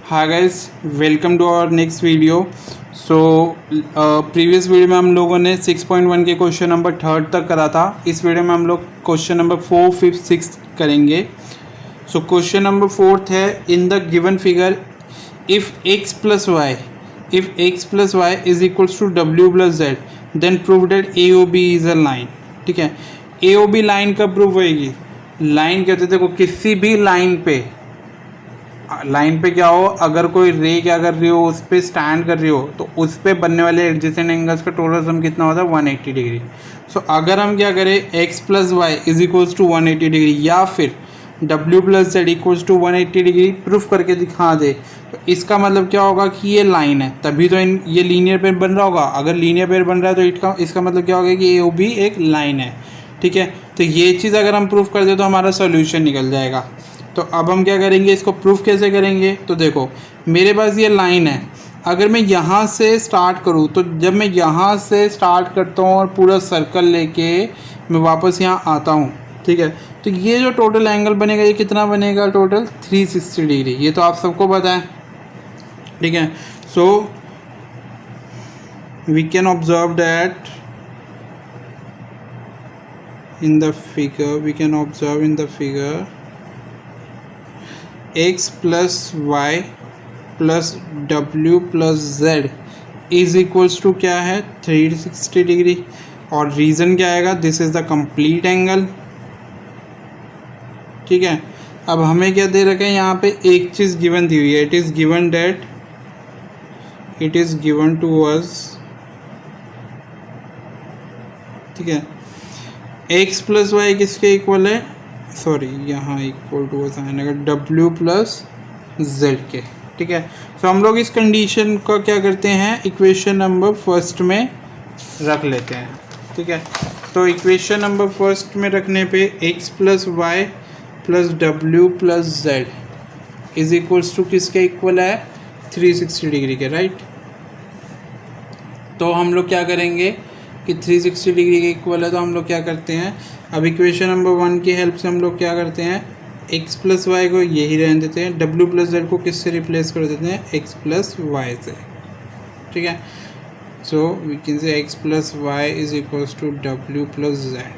Hi guys, welcome to our next video. So previous video में हम लोगों ने 6.1 के क्वेश्चन नंबर 3 तक करा था। इस वीडियो में हम लोग क्वेश्चन नंबर 4, 5, 6 करेंगे। सो क्वेश्चन नंबर 4 है, in the given figure if x plus Y is equals to w plus Z then prove that A O B is a line. ठीक है, ए ओ बी लाइन कब prove होएगी? Line कहते थे देखो, किसी भी लाइन पे क्या हो, अगर कोई रे क्या कर रही हो, उस पर स्टैंड कर रही हो, तो उस पर बनने वाले एडजेसेंट एंगल्स का टोटल सम कितना होता है? 180 डिग्री। सो अगर हम क्या करें, x plus Y is equals to 180 degree या फिर w plus Z equals to 180 degree proof करके दिखा दे, तो इसका मतलब क्या होगा कि ये लाइन है, तभी तो ये लीनियर पेयर बन रहा होगा। अगर लीनियर पेयर बन रहा है तो इसका मतलब क्या होगा कि ए ओ बी एक लाइन है। ठीक है, तो ये चीज़ अगर हम प्रूफ कर दे तो हमारा सोल्यूशन निकल जाएगा। तो अब हम क्या करेंगे, इसको प्रूफ कैसे करेंगे? तो देखो, मेरे पास ये लाइन है, अगर मैं यहाँ से स्टार्ट करूँ, तो जब मैं यहाँ से स्टार्ट करता हूँ और पूरा सर्कल लेके मैं वापस यहाँ आता हूँ, ठीक है, तो ये जो टोटल एंगल बनेगा ये कितना बनेगा? Total 360 degree. ये तो आप सबको पता है। ठीक है, so we can observe that in the figure x plus y plus w plus z is equals to क्या है? 360 डिग्री। और रीज़न क्या आएगा? This is the complete angle. ठीक है, अब हमें क्या दे रखा है यहाँ पे? एक चीज़ गिवन दी हुई है, it is given to us. ठीक है, x प्लस वाई किसके इक्वल है? सॉरी, यहाँ इक्वल टू आएगा w प्लस जेड के। ठीक है, तो हम लोग इस कंडीशन का क्या करते हैं, इक्वेशन नंबर फर्स्ट में रख लेते हैं। ठीक है, तो इक्वेशन नंबर फर्स्ट में रखने पे x plus Y plus w plus Z is equals to किसके इक्वल है? 360 डिग्री के। राइट, तो हम लोग क्या करेंगे कि 360 डिग्री के इक्वल है, तो हम लोग क्या करते हैं, अब इक्वेशन नंबर 1 की हेल्प से हम लोग क्या करते हैं, x प्लस वाई को यही रहने देते हैं, w प्लस जेड को किससे रिप्लेस कर देते हैं? x प्लस वाई से। ठीक है, so we can say x plus Y is equals to w plus Z.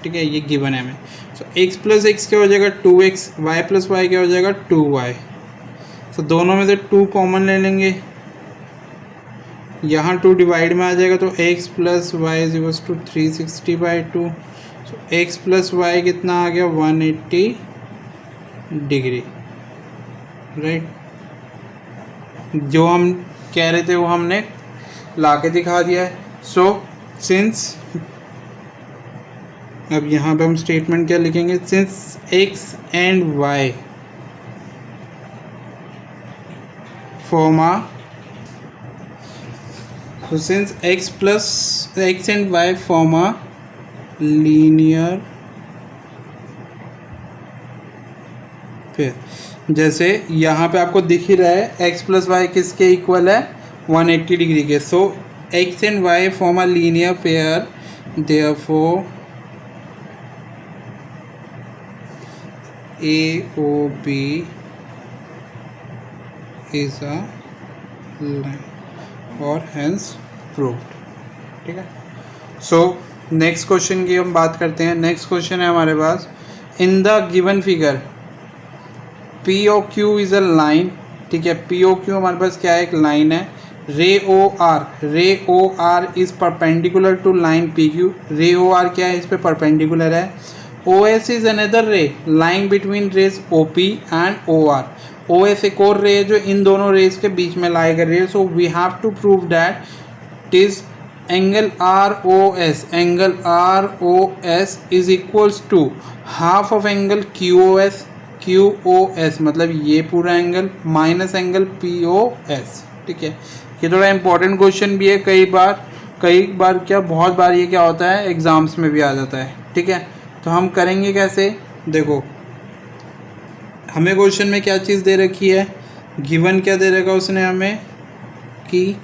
ठीक है, ये गिवन है हमें। सो x प्लस एक्स क्या हो जाएगा? 2x, y प्लस वाई क्या हो जाएगा? 2y। सो दोनों में से 2 कॉमन ले लेंगे, यहाँ 2 डिवाइड में आ जाएगा, तो x plus Y is equals to 360/2। So x plus Y कितना आ गया? 180 डिग्री। राइट, जो हम कह रहे थे वो हमने ला के दिखा दिया है। सो सिंस, अब यहाँ पे हम स्टेटमेंट क्या लिखेंगे? Since x and y form आ, so since x and y form a linear pair, जैसे यहाँ पे आपको दिख ही रहा है x प्लस वाई किसके इक्वल है? 180 डिग्री के। सो x and y form a linear pair, therefore AOB is a line और हैंस प्रूव्ड। ठीक है, सो नेक्स्ट क्वेश्चन की हम बात करते हैं। नेक्स्ट क्वेश्चन है हमारे पास, in the given figure P O Q is a line. ठीक है, पी ओ क्यू हमारे पास क्या है? एक लाइन है। Ray O R is perpendicular to line P Q. Ray O R क्या है? इस पर परपेंडिकुलर है। O S is another ray line between rays O P and O R. O S एक और रे है जो इन दोनों रेस के बीच में लाई कर रही है। So we have to prove that it is angle R O S is equals to half of angle Q O S, मतलब ये पूरा angle minus angle P O S. ठीक है, ये थोड़ा इंपॉर्टेंट क्वेश्चन भी है। कई बार क्या, बहुत बार ये क्या होता है, एग्जाम्स में भी आ जाता है। ठीक है, तो हम करेंगे कैसे? देखो, हमें क्वेश्चन में क्या चीज़ दे रखी है? गिवन क्या दे रखा उसने हमें कि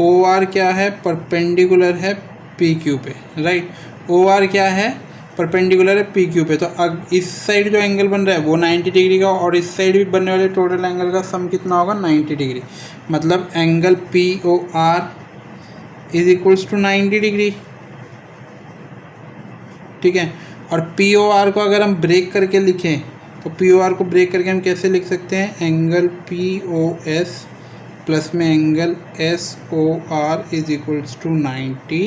OR क्या है? परपेंडिकुलर है PQ पे। राइट, OR क्या है? परपेंडिकुलर है पी क्यू पे। तो अब इस साइड जो एंगल बन रहा है वो 90 डिग्री का, और इस साइड भी बनने वाले टोटल एंगल का सम कितना होगा 90 डिग्री। मतलब angle P O R is equals to 90 degree. ठीक है, और पी ओ आर को अगर हम ब्रेक करके लिखें तो पी ओ आर को ब्रेक करके हम कैसे लिख सकते हैं, angle P O S plus में angle S O R is equals to 90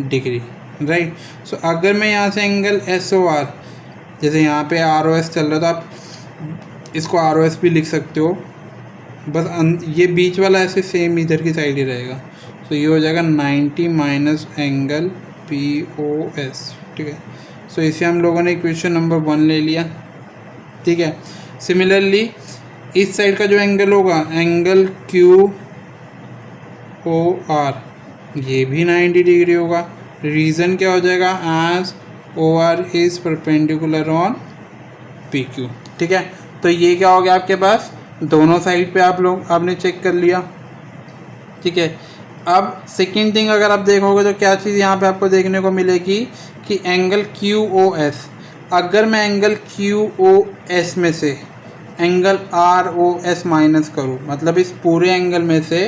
degree, right. So अगर मैं यहाँ से एंगल एस ओ आर, जैसे यहाँ पे आर ओ एस चल रहा है तो आप इसको आर ओ एस भी लिख सकते हो, बस ये बीच वाला ऐसे सेम इधर की साइड ही रहेगा। तो ये हो जाएगा 90 minus angle P O S. ठीक है, सो इसे हम लोगों ने इक्वेशन नंबर 1 ले लिया। ठीक है, सिमिलरली इस साइड का जो एंगल होगा एंगल क्यू ओ आर, ये भी 90 डिग्री होगा। रीज़न क्या हो जाएगा, as O R is perpendicular on P Q. ठीक है, तो ये क्या हो गया आपके पास, दोनों साइड पे आपने चेक कर लिया। ठीक है, अब सेकेंड थिंग अगर आप देखोगे तो क्या चीज़ यहाँ पे आपको देखने को मिलेगी कि एंगल क्यू ओ एस, अगर मैं एंगल क्यू ओ एस में से angle R O S minus करूँ, मतलब इस पूरे एंगल में से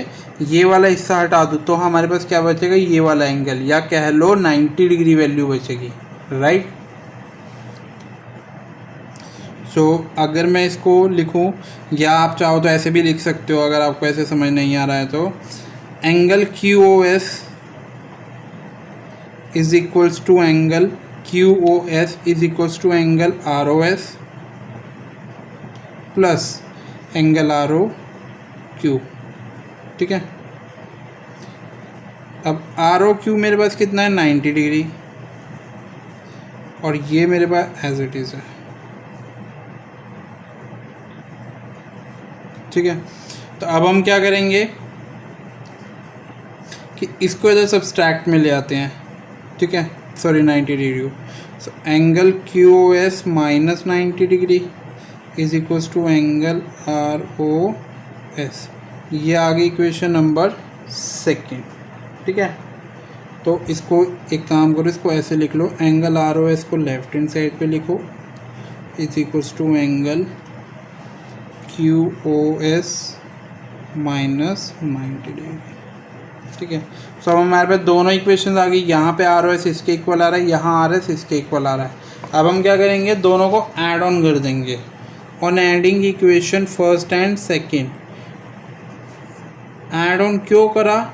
ये वाला हिस्सा हटा दूँ, तो हमारे पास क्या बचेगा, ये वाला एंगल, या कह लो 90 डिग्री वैल्यू बचेगी, राइट। सो अगर मैं इसको लिखूं, या आप चाहो तो ऐसे भी लिख सकते हो अगर आपको ऐसे समझ नहीं आ रहा है तो, angle Q O S is equals to angle Q O S is equals to angle R O S plus angle R O Q. ठीक है, अब आर ओ क्यू मेरे पास कितना है 90 डिग्री, और ये मेरे पास एज इट इज़ है। ठीक है, तो अब हम क्या करेंगे कि इसको इधर सब्सट्रैक्ट में ले आते हैं। ठीक है, sorry 90 degree, so angle Q O S minus 90 degree is equals to angle R O S. ये आ गई इक्वेशन नंबर 2। ठीक है, तो इसको एक काम करो, इसको ऐसे लिख लो, एंगल आर ओ एस को लेफ्ट हैंड साइड पे लिखो is equals to angle Q O S minus 90 degree. ठीक है, सो अब हमारे पास दोनों इक्वेशंस आ गई। यहाँ पे आर ओ एस इसके इक्वल आ रहा है, यहाँ आर एस इसके इक्वल आ रहा है। अब हम क्या करेंगे, दोनों को ऐड ऑन कर देंगे। On adding equation first and second, add on क्यों करा,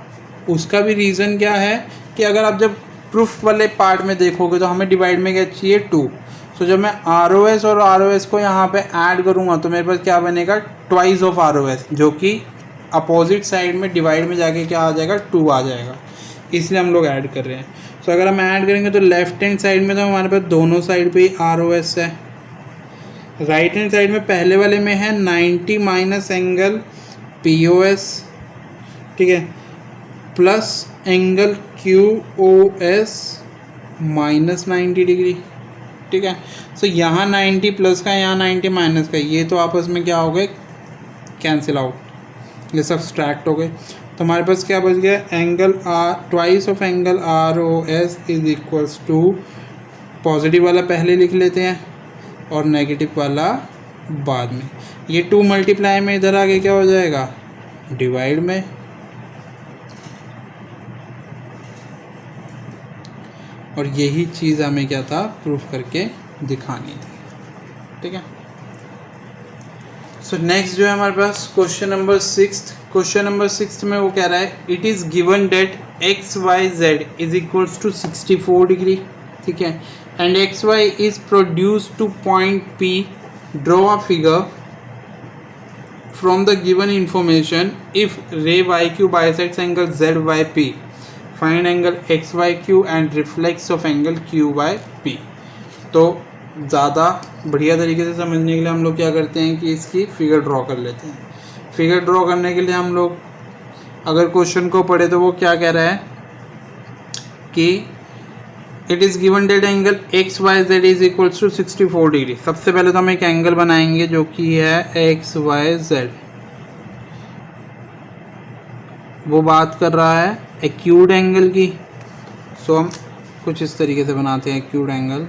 उसका भी रीज़न क्या है कि अगर आप जब प्रूफ वाले पार्ट में देखोगे तो हमें डिवाइड में क्या चाहिए 2। तो जब मैं आर ओ एस और आर ओ एस को यहाँ पे ऐड करूँगा तो मेरे पास क्या बनेगा, twice of R O S, जो कि अपोजिट साइड में डिवाइड में जाके क्या आ जाएगा, 2 आ जाएगा। इसलिए हम लोग ऐड कर रहे हैं। सो अगर हम ऐड करेंगे तो लेफ्ट हैंड साइड में तो हमारे पास दोनों साइड पे ही आर ओ एस है। राइट हैंड साइड में पहले वाले में है 90 minus angle P O S. ठीक है, plus angle Q O S minus 90 degree. ठीक है, सो यहाँ 90 प्लस का, यहाँ 90 माइनस का, ये तो आपस में क्या हो गए, कैंसिल आउट, ये सब सब्सट्रैक्ट हो गए। तो हमारे पास क्या बच गया, angle R, twice of angle R O S is equals to, positive वाला पहले लिख लेते हैं और नेगेटिव वाला बाद में। ये 2 मल्टीप्लाई में इधर आगे क्या हो जाएगा, डिवाइड में। और यही चीज़ हमें क्या था, प्रूफ करके दिखानी थी। ठीक है, सो नेक्स्ट जो है हमारे पास क्वेश्चन नंबर 6। क्वेश्चन नंबर 6 में वो कह रहा है, it is given that X Y Z is equals to 64 degree. ठीक है, and X Y is produce to point P, draw a figure from the given information if ray Y Q bisects angle Z Y P, find angle X Y Q and reflex of angle Q Y P. तो ज़्यादा बढ़िया तरीके से समझने के लिए हम लोग क्या करते हैं कि इसकी फिगर ड्रॉ कर लेते हैं। फिगर ड्रॉ करने के लिए हम लोग अगर क्वेश्चन को पढ़े तो वो क्या कह रहा है कि it is given that angle X Y Z is equals to 64 degree. सबसे पहले तो हम एक एंगल बनाएंगे जो कि है एक्स वाई जेड। वो बात कर रहा है एक्यूट एंगल की। सो हम कुछ इस तरीके से बनाते हैं एक्यूट एंगल।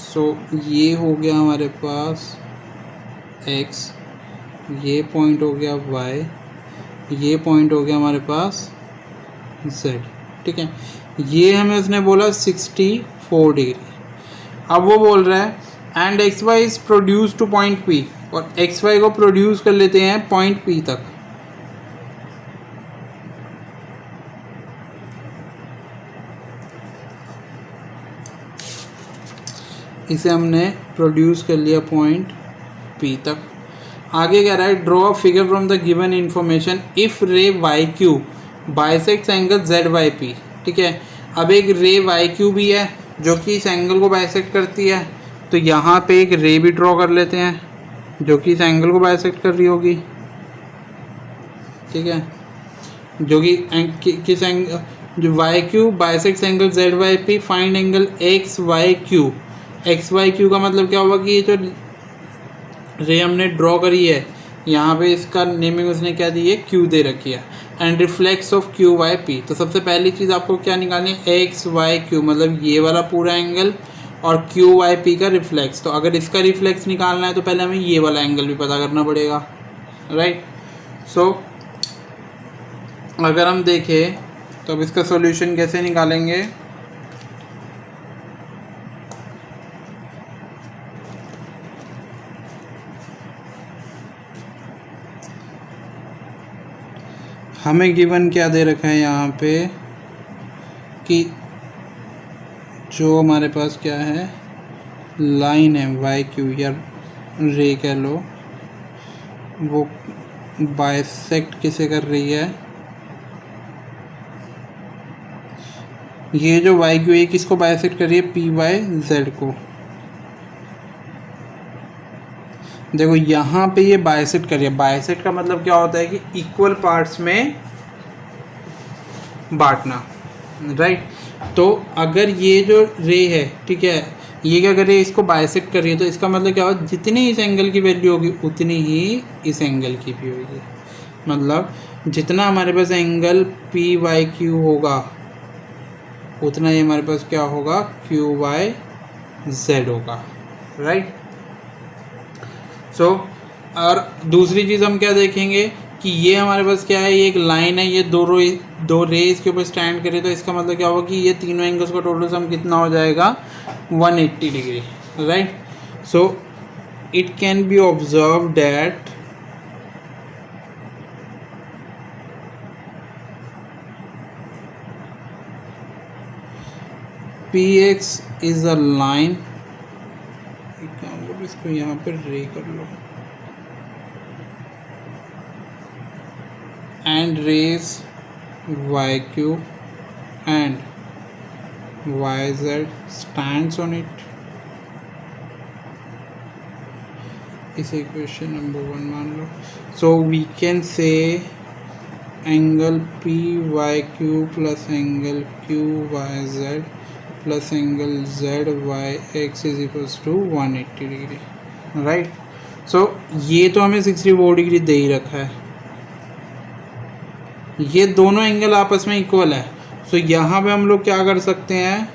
सो ये हो गया हमारे पास x, ये पॉइंट हो गया y, ये पॉइंट हो गया हमारे पास z। ठीक है, ये हमें उसने बोला 64 डिग्री। अब वो बोल रहा है and X Y is produce to point P, और एक्स वाई को प्रोड्यूस कर लेते हैं पॉइंट P तक। इसे हमने प्रोड्यूस कर लिया पॉइंट P तक। आगे कह रहा है draw a figure from the given information if ray Y Q bisects angle Z Y P. ठीक है, अब एक रे वाई क्यू भी है जो कि इस एंगल को बाइसेक्ट करती है, तो यहाँ पे एक रे भी ड्रॉ कर लेते हैं जो कि इस एंगल को बाइसेक्ट कर रही होगी। ठीक है, जो कि किस एंगल, जो Y Q bisects angle Z Y P, find angle X Y Q. X Y Q का मतलब क्या होगा कि ये जो रे हमने ड्रॉ करी है यहाँ पे इसका नेमिंग उसने क्या दी है, क्यू दे रखी है, and reflex of Q Y P. तो सबसे पहली चीज़ आपको क्या निकालनी है, एक्स वाई क्यू मतलब ये वाला पूरा एंगल और क्यू वाई पी का रिफ्लेक्स। तो अगर इसका रिफ्लेक्स निकालना है तो पहले हमें ये वाला एंगल भी पता करना पड़ेगा, राइट। सो अगर हम देखें तो अब इसका सॉल्यूशन कैसे निकालेंगे, हमें गिवन क्या दे रखा है यहाँ पे कि जो हमारे पास क्या है, लाइन है वाई क्यू या रे कह लो, वो बाइसेक्ट किसे कर रही है, ये जो वाई क्यू है किसको बाइसेक्ट कर रही है, पी वाई जेड को। देखो यहाँ पे ये बाइसेक्ट कर रही है। बाइसेक्ट का मतलब क्या होता है कि इक्वल पार्ट्स में बांटना, राइट। तो अगर ये जो रे है, ठीक है, ये क्या कर रही है, इसको बाइसेक्ट कर रही है, तो इसका मतलब क्या होगा, जितनी इस एंगल की वैल्यू होगी उतनी ही इस एंगल की भी होगी। मतलब जितना हमारे पास एंगल पी वाई क्यू होगा उतना ही हमारे पास क्या होगा, क्यू वाई जेड होगा, राइट। सो और दूसरी चीज़ हम क्या देखेंगे कि ये हमारे पास क्या है, ये एक लाइन है, ये दो रेज के ऊपर स्टैंड करे, तो इसका मतलब क्या होगा कि ये तीनों एंगल्स का टोटल सम कितना हो जाएगा, 180 degree, right. So it can be observe that PX is a line, इसको यहाँ पे रे कर लो, and rays Y Q and Y Z stands on it. इसे इक्वेशन नंबर 1 मान लो। So we can say angle P Y Q plus angle Q Y Z plus angle Z Y X is equals to 180 degree, right. So ये तो हमें 64 degree दे ही रखा है, ये दोनों एंगल आपस में इक्वल है। सो यहाँ पे हम लोग क्या कर सकते हैं,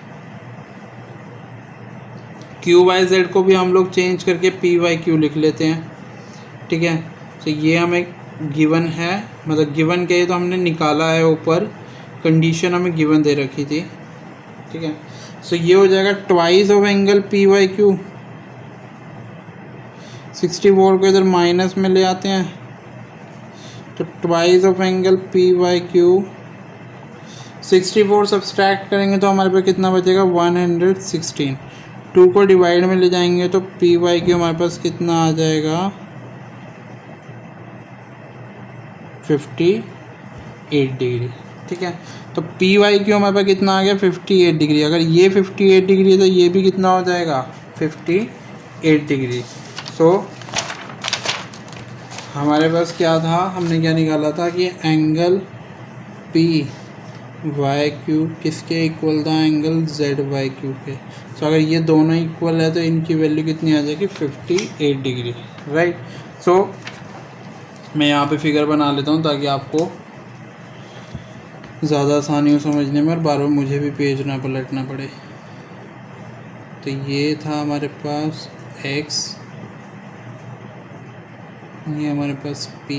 क्यू वाई जेड को भी हम लोग चेंज करके पी वाई क्यू लिख लेते हैं, ठीक है। तो ये हमें गिवन है, मतलब गिवन के तो हमने निकाला है ऊपर, कंडीशन हमें गिवन दे रखी थी, ठीक है। सो ये हो जाएगा twice of angle P Y Q. 64 को इधर माइनस में ले आते हैं, तो twice of angle P Y Q. 64 subtract करेंगे तो हमारे पास कितना बचेगा, 116। 2 को डिवाइड में ले जाएंगे तो पी वाई क्यू हमारे पास कितना आ जाएगा, 58 डिग्री, ठीक है। तो पी वाई क्यू हमारे पास कितना आ गया, 58 डिग्री। अगर ये 58 डिग्री है तो ये भी कितना हो जाएगा, 58 डिग्री। सो हमारे पास क्या था, हमने क्या निकाला था कि एंगल पी वाई क्यू किसके इक्वल था, एंगल जेड वाई क्यू के। सो अगर ये दोनों इक्वल है तो इनकी वैल्यू कितनी आ जाएगी, 58 डिग्री, राइट। सो मैं यहाँ पे फिगर बना लेता हूँ ताकि आपको ज़्यादा आसानी हो समझने में और बार बार मुझे भी पेज ना पलटना पड़े। तो ये था हमारे पास x, ये हमारे पास p,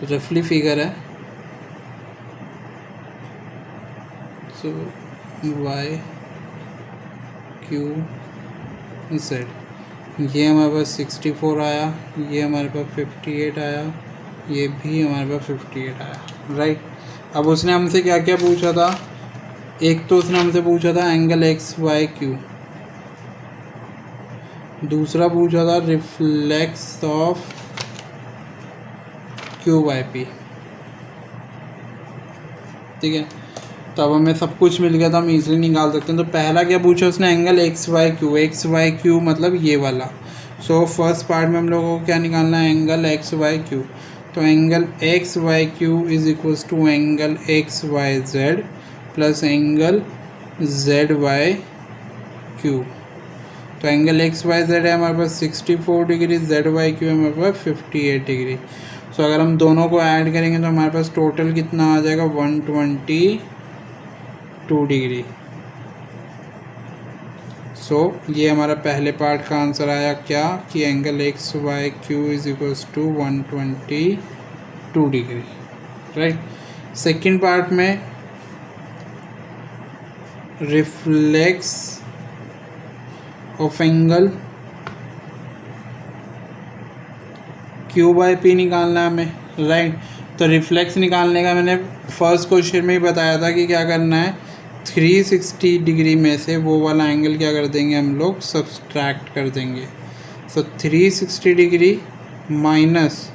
रफली फिगर है। सो y q z, ये हमारे पास 64 आया, ये हमारे पास 58 आया, ये भी हमारे पास 58 आया, राइट। अब उसने हमसे क्या क्या पूछा था, एक तो उसने हमसे पूछा था एंगल एक्स वाई क्यू, दूसरा पूछा था reflex of Q Y P, ठीक है। तो अब हमें सब कुछ मिल गया तो हम इजीली निकाल सकते हैं। तो पहला क्या पूछा उसने, एंगल एक्स वाई क्यू मतलब ये वाला। सो फर्स्ट पार्ट में हम लोगों को क्या निकालना है, एंगल एक्स वाई क्यू। तो angle X Y Q is equals to angle X Y Z plus angle Z Y Q. तो एंगल एक्स वाई जेड है हमारे पास 64 डिग्री, जेड वाई क्यू है हमारे पास 58 डिग्री। सो अगर हम दोनों को ऐड करेंगे तो हमारे पास टोटल कितना आ जाएगा, 122 डिग्री। सो ये हमारा पहले पार्ट का आंसर आया क्या, कि angle X Y Q is equals to 122 degree, right. Second part में reflex of angle Q by P निकालना है हमें, राइट। तो रिफ्लेक्स निकालने का मैंने फर्स्ट क्वेश्चन में ही बताया था कि क्या करना है, 360 डिग्री में से वो वाला एंगल क्या कर देंगे हम लोग, सब्सट्रैक्ट कर देंगे। So 360 degree minus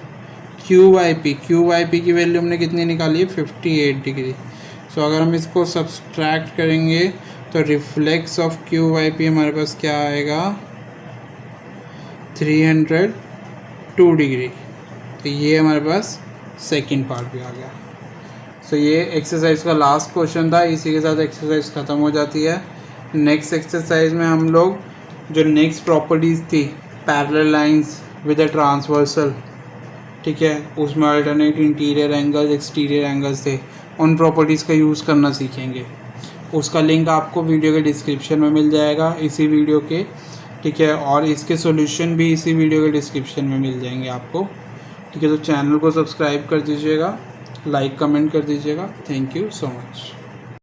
Q Y P की वैल्यू हमने कितनी निकाली है, 58 डिग्री। सो अगर हम इसको सब्सट्रैक्ट करेंगे तो reflex of Q Y P हमारे पास क्या आएगा, 302 डिग्री। तो ये हमारे पास सेकंड पार्ट भी आ गया। सो ये एक्सरसाइज का लास्ट क्वेश्चन था, इसी के साथ एक्सरसाइज ख़त्म हो जाती है। नेक्स्ट एक्सरसाइज में हम लोग जो नेक्स्ट प्रॉपर्टीज़ थी, parallel lines with a transversal, ठीक है, उसमें alternate interior angles exterior angles थे, उन प्रॉपर्टीज़ का यूज़ करना सीखेंगे। उसका लिंक आपको वीडियो के डिस्क्रिप्शन में मिल जाएगा, इसी वीडियो के, ठीक है, और इसके सॉल्यूशन भी इसी वीडियो के डिस्क्रिप्शन में मिल जाएंगे आपको, ठीक है। तो चैनल को सब्सक्राइब कर दीजिएगा, लाइक कमेंट कर दीजिएगा। Thank you so much.